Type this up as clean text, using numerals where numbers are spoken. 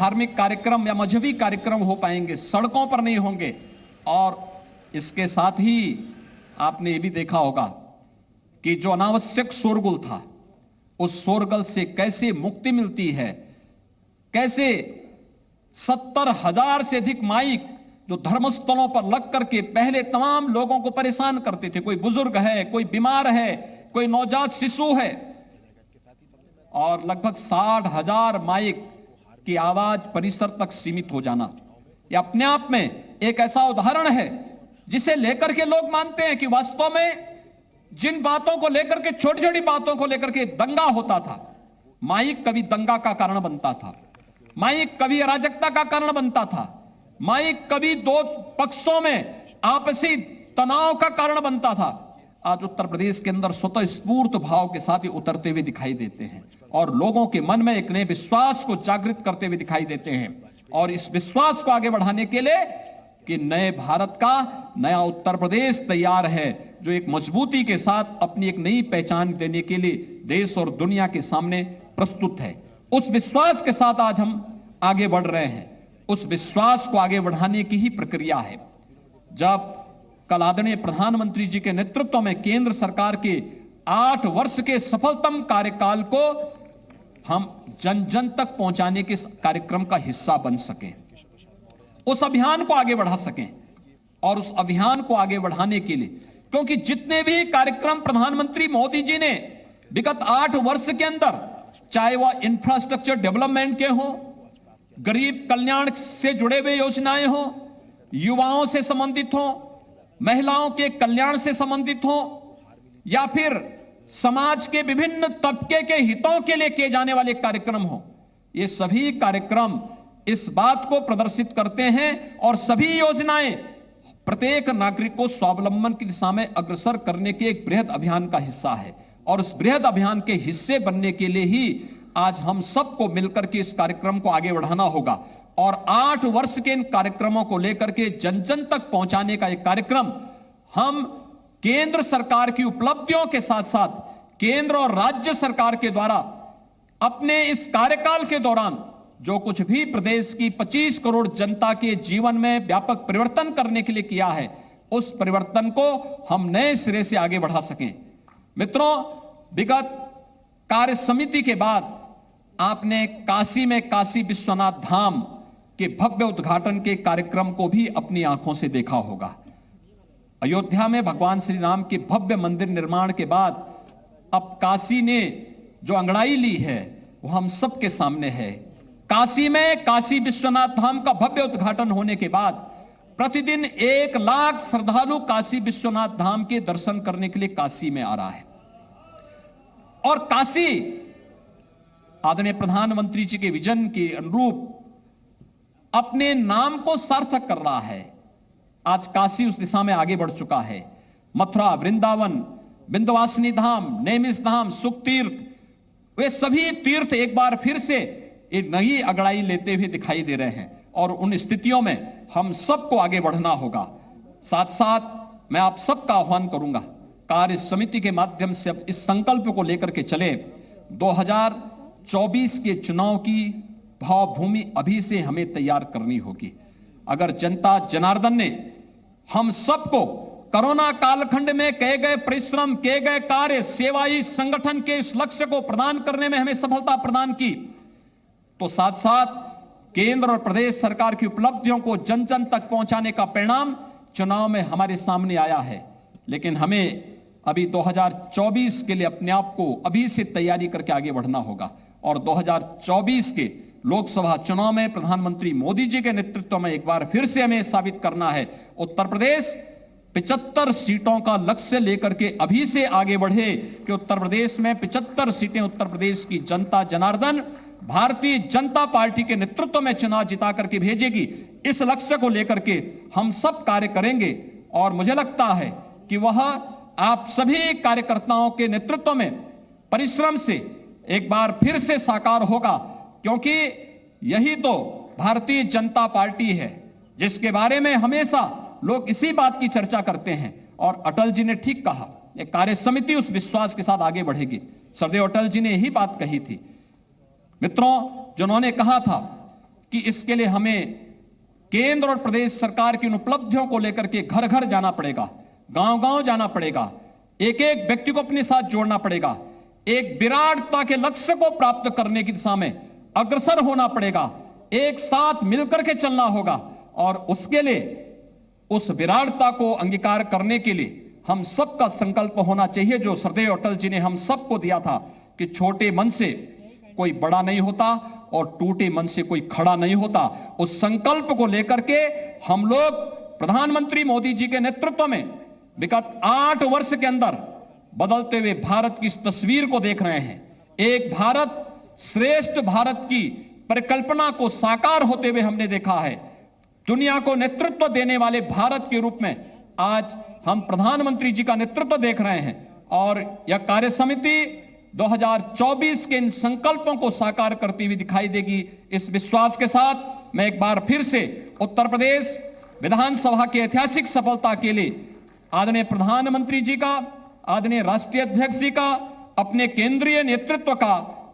धार्मिक कार्यक्रम या मजहबी कार्यक्रम हो पाएंगे, सड़कों पर नहीं होंगे। और इसके साथ ही आपने ये भी देखा होगा कि जो अनावश्यक शोरगुल था, उस शोरगुल से कैसे मुक्ति मिलती है, कैसे 70,000 से अधिक माइक जो धर्मस्थलों पर लग करके पहले तमाम लोगों को परेशान करते थे, कोई बुजुर्ग है, कोई बीमार है, कोई नवजात शिशु है, और लगभग 60,000 माइक की आवाज परिसर तक सीमित हो जाना, यह अपने आप में एक ऐसा उदाहरण है जिसे लेकर के लोग मानते हैं कि वास्तव में जिन बातों को लेकर के, छोटी छोटी बातों को लेकर के दंगा होता था, माइक कभी दंगा का कारण बनता था, माइक कभी अराजकता का कारण बनता था, माइक कभी दो पक्षों में आपसी तनाव का कारण बनता था। आज उत्तर प्रदेश के अंदर स्वतः स्फूर्त भाव के साथ ही उतरते हुए दिखाई देते हैं और लोगों के मन में एक नए विश्वास को जागृत करते हुए दिखाई देते हैं। और इस विश्वास को आगे बढ़ाने के लिए कि नए भारत का नया उत्तर प्रदेश तैयार है, जो एक मजबूती के साथ अपनी एक नई पहचान देने के लिए देश और दुनिया के सामने प्रस्तुत है। उस विश्वास के साथ आज हम आगे बढ़ रहे हैं। उस विश्वास को आगे बढ़ाने की ही प्रक्रिया है। जब कल आदरणीय प्रधानमंत्री जी के नेतृत्व में केंद्र सरकार के 8 वर्ष के सफलतम कार्यकाल को हम जन जन तक पहुंचाने के कार्यक्रम का हिस्सा बन सकें, उस अभियान को आगे बढ़ा सकें, और उस अभियान को आगे बढ़ाने के लिए, क्योंकि जितने भी कार्यक्रम प्रधानमंत्री मोदी जी ने विगत 8 वर्ष के अंदर, चाहे वह इंफ्रास्ट्रक्चर डेवलपमेंट के हो, गरीब कल्याण से जुड़े हुए योजनाएं हो, युवाओं से संबंधित हो, महिलाओं के कल्याण से संबंधित हो, या फिर समाज के विभिन्न तबके के हितों के लिए किए जाने वाले कार्यक्रम हो, ये सभी कार्यक्रम इस बात को प्रदर्शित करते हैं और सभी योजनाएं प्रत्येक नागरिक को स्वावलंबन की दिशा में अग्रसर करने के एक बृहद अभियान का हिस्सा है। और उस बृहद अभियान के हिस्से बनने के लिए ही आज हम सबको मिलकर के इस कार्यक्रम को आगे बढ़ाना होगा। और 8 वर्ष के इन कार्यक्रमों को लेकर के जन जन तक पहुंचाने का एक कार्यक्रम हम केंद्र सरकार की उपलब्धियों के साथ साथ केंद्र और राज्य सरकार के द्वारा अपने इस कार्यकाल के दौरान जो कुछ भी प्रदेश की 25 करोड़ जनता के जीवन में व्यापक परिवर्तन करने के लिए किया है, उस परिवर्तन को हम नए सिरे से आगे बढ़ा सकें। मित्रों, विगत कार्य समिति के बाद आपने काशी में काशी विश्वनाथ धाम के भव्य उद्घाटन के कार्यक्रम को भी अपनी आंखों से देखा होगा। अयोध्या में भगवान श्री राम के भव्य मंदिर निर्माण के बाद अब काशी ने जो अंगड़ाई ली है वो हम सबके सामने है। काशी में काशी विश्वनाथ धाम का भव्य उद्घाटन होने के बाद प्रतिदिन 1 लाख श्रद्धालु काशी विश्वनाथ धाम के दर्शन करने के लिए काशी में आ रहा है। और काशी आदरणीय प्रधानमंत्री जी के विजन के अनुरूप अपने नाम को सार्थक कर रहा है। आज काशी उस दिशा में आगे बढ़ चुका है। मथुरा, वृंदावन, विंध्यवासिनी धाम, नैमिष धाम, सुख तीर्थ, वे सभी तीर्थ एक बार फिर से एक नई अगड़ाई लेते हुए दिखाई दे रहे हैं। और उन स्थितियों में हम सबको आगे बढ़ना होगा। साथ साथ मैं आप सबका आह्वान करूंगा, कार्य समिति के माध्यम से अब इस संकल्प को लेकर के चले। 2024 के चुनाव की भावभूमि अभी से हमें तैयार करनी होगी। अगर जनता जनार्दन ने हम सबको कोरोना कालखंड में किए गए परिश्रम, किए गए कार्य, सेवाई संगठन के इस लक्ष्य को प्रदान करने में हमें सफलता प्रदान की, तो साथ साथ केंद्र और प्रदेश सरकार की उपलब्धियों को जन जन तक पहुंचाने का परिणाम चुनाव में हमारे सामने आया है। लेकिन हमें अभी 2024 के लिए अपने आप को अभी से तैयारी करके आगे बढ़ना होगा। और 2024 के लोकसभा चुनाव में प्रधानमंत्री मोदी जी के नेतृत्व में एक बार फिर से हमें साबित करना है, उत्तर प्रदेश 75 सीटों का लक्ष्य लेकर के अभी से आगे बढ़े कि उत्तर प्रदेश में 75 सीटें उत्तर प्रदेश की जनता जनार्दन भारतीय जनता पार्टी के नेतृत्व में चुनाव जिता करके भेजेगी। इस लक्ष्य को लेकर के हम सब कार्य करेंगे और मुझे लगता है कि वह आप सभी कार्यकर्ताओं के नेतृत्व में परिश्रम से एक बार फिर से साकार होगा, क्योंकि यही तो भारतीय जनता पार्टी है जिसके बारे में हमेशा लोग इसी बात की चर्चा करते हैं। और अटल जी ने ठीक कहा, एक कार्य समिति उस विश्वास के साथ आगे बढ़ेगी। सरदेव अटल जी ने यही बात कही थी मित्रों, जिन्होंने कहा था कि इसके लिए हमें केंद्र और प्रदेश सरकार की उन उपलब्धियों को लेकर के घर घर जाना पड़ेगा, गांव-गांव जाना पड़ेगा, एक एक व्यक्ति को अपने साथ जोड़ना पड़ेगा, एक विराटता के लक्ष्य को प्राप्त करने की दिशा में अग्रसर होना पड़ेगा, एक साथ मिलकर के चलना होगा। और उसके लिए, उस विराटता को अंगीकार करने के लिए हम सबका संकल्प होना चाहिए, जो श्रद्धेय अटल जी ने हम सबको दिया था कि छोटे मन से कोई बड़ा नहीं होता और टूटे मन से कोई खड़ा नहीं होता। उस संकल्प को लेकर के हम लोग प्रधानमंत्री मोदी जी के नेतृत्व में विगत 8 वर्ष के अंदर बदलते हुए भारत की इस तस्वीर को देख रहे हैं। एक भारत श्रेष्ठ भारत की परिकल्पना को साकार होते हुए हमने देखा है। दुनिया को नेतृत्व देने वाले भारत के रूप में आज हम प्रधानमंत्री जी का नेतृत्व देख रहे हैं और यह कार्य समिति 2024 के इन संकल्पों को साकार करती हुई दिखाई देगी। इस विश्वास के साथ मैं एक बार फिर से उत्तर प्रदेश विधानसभा की ऐतिहासिक सफलता के लिए आदरणीय प्रधानमंत्री जी का, आदरणीय राष्ट्रीय अध्यक्ष जी का, अपने केंद्रीय नेतृत्व का